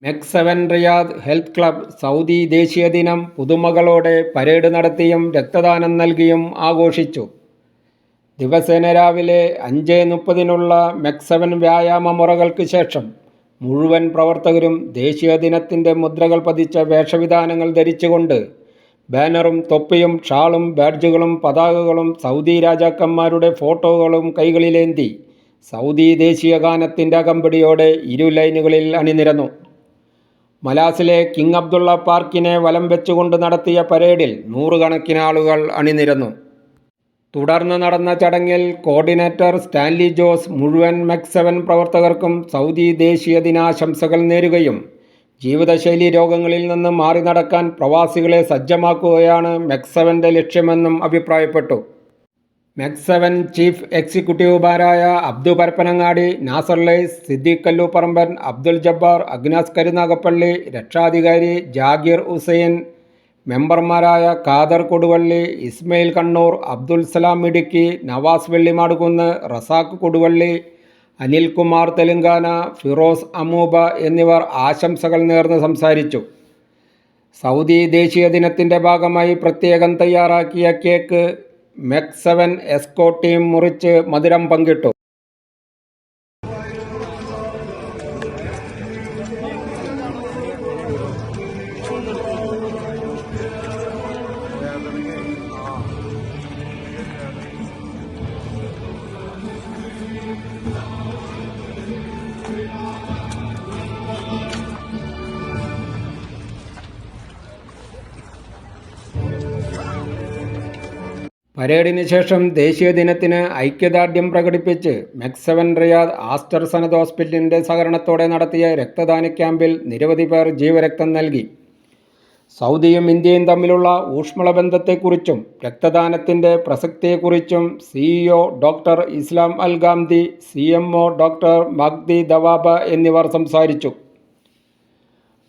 മെക് 7 Riyadh health club Saudi ദേശീയ ദിനം പുതുമകളോടെ parade നടത്തിയും രക്തദാനം നൽകിയും ആഘോഷിച്ചു. ദിവസേന രാവിലെ 5:30 മെക് 7 വ്യായാമ മുറകൾക്ക് ശേഷം മുഴുവൻ പ്രവർത്തകരും ദേശീയ ദിനത്തിൻ്റെ മുദ്രകൾ പതിച്ച വേഷവിധാനങ്ങൾ ധരിച്ചുകൊണ്ട് ബാനറും തൊപ്പിയും ഷാളും ബാഡ്ജുകളും പതാകകളും സൗദി രാജാക്കന്മാരുടെ ഫോട്ടോകളും കൈകളിലേന്തി സൗദി ദേശീയ ഗാനത്തിൻ്റെ അകമ്പടിയോടെ ഇരു ലൈനുകളിൽ അണിനിരന്നു. മലാസിലെ കിങ് അബ്ദുള്ള പാർക്കിനെ വലം വെച്ചുകൊണ്ട് നടത്തിയ പരേഡിൽ നൂറുകണക്കിന് ആളുകൾ അണിനിരന്നു. തുടർന്ന് നടന്ന ചടങ്ങിൽ കോർഡിനേറ്റർ സ്റ്റാൻലി ജോസ് മുഴുവൻ മെക് 7 പ്രവർത്തകർക്കും സൗദി ദേശീയ ദിനാശംസകൾ നേരുകയും ജീവിതശൈലി രോഗങ്ങളിൽ നിന്ന് മാറി നടക്കാൻ പ്രവാസികളെ സജ്ജമാക്കുകയാണ് മെക് 7 ലക്ഷ്യമെന്നും അഭിപ്രായപ്പെട്ടു. മെക് 7 ചീഫ് എക്സിക്യൂട്ടീവുമാരായ അബ്ദു പരപ്പനങ്ങാടി, നാസർ ലൈസ്, സിദ്ദീഖ് കല്ലൂപ്പറമ്പൻ, അബ്ദുൽ ജബ്ബാർ, അഗ്നാസ് കരുനാഗപ്പള്ളി, രക്ഷാധികാരി ജാഗിർ ഹുസൈൻ, മെമ്പർമാരായ ഖാദർ കൊടുവള്ളി, ഇസ്മയിൽ കണ്ണൂർ, അബ്ദുൽ സലാം ഇടുക്കി, നവാസ് വെള്ളിമാടുകുന്ന്, റസാഖ് കൊടുവള്ളി, അനിൽകുമാർ തെലങ്കാന, ഫിറോസ് അമൂബ എന്നിവർ ആശംസകൾ നേർന്ന് സംസാരിച്ചു. സൗദി ദേശീയ ദിനത്തിൻ്റെ ഭാഗമായി പ്രത്യേകം തയ്യാറാക്കിയ കേക്ക് മെക് 7 എസ്കോർട്ട് ടീം മുറിച്ച് മധുരം പങ്കിട്ടു. പരേഡിന് ശേഷം ദേശീയ ദിനത്തിന് ഐക്യദാർഢ്യം പ്രകടിപ്പിച്ച് മെക് 7 റിയാദ് ആസ്റ്റർ സനത് ഹോസ്പിറ്റലിൻ്റെ സഹകരണത്തോടെ നടത്തിയ രക്തദാന ക്യാമ്പിൽ നിരവധി പേർ ജീവരക്തം നൽകി. സൗദിയും ഇന്ത്യയും തമ്മിലുള്ള ഊഷ്മള ബന്ധത്തെക്കുറിച്ചും രക്തദാനത്തിൻ്റെ പ്രസക്തിയെക്കുറിച്ചും CEO doctor Islam al Ghamdi, CMO doctor Magdi Dawaba എന്നിവർ സംസാരിച്ചു.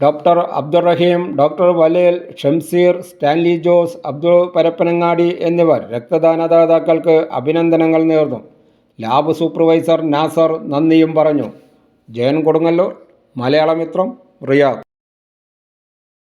ഡോക്ടർ അബ്ദുറഹീം, ഡോക്ടർ വലേൽ, ഷംസീർ, സ്റ്റാൻലി ജോസ്, അബ്ദു പരപ്പനങ്ങാടി എന്നിവർ രക്തദാനദാതാക്കൾക്ക് അഭിനന്ദനങ്ങൾ നേർന്നു. ലാബ് സൂപ്പർവൈസർ നാസർ നന്ദിയും പറഞ്ഞു. ജയൻ കൊടുങ്ങല്ലൂർ, മലയാളമിത്രം, റിയാദ്.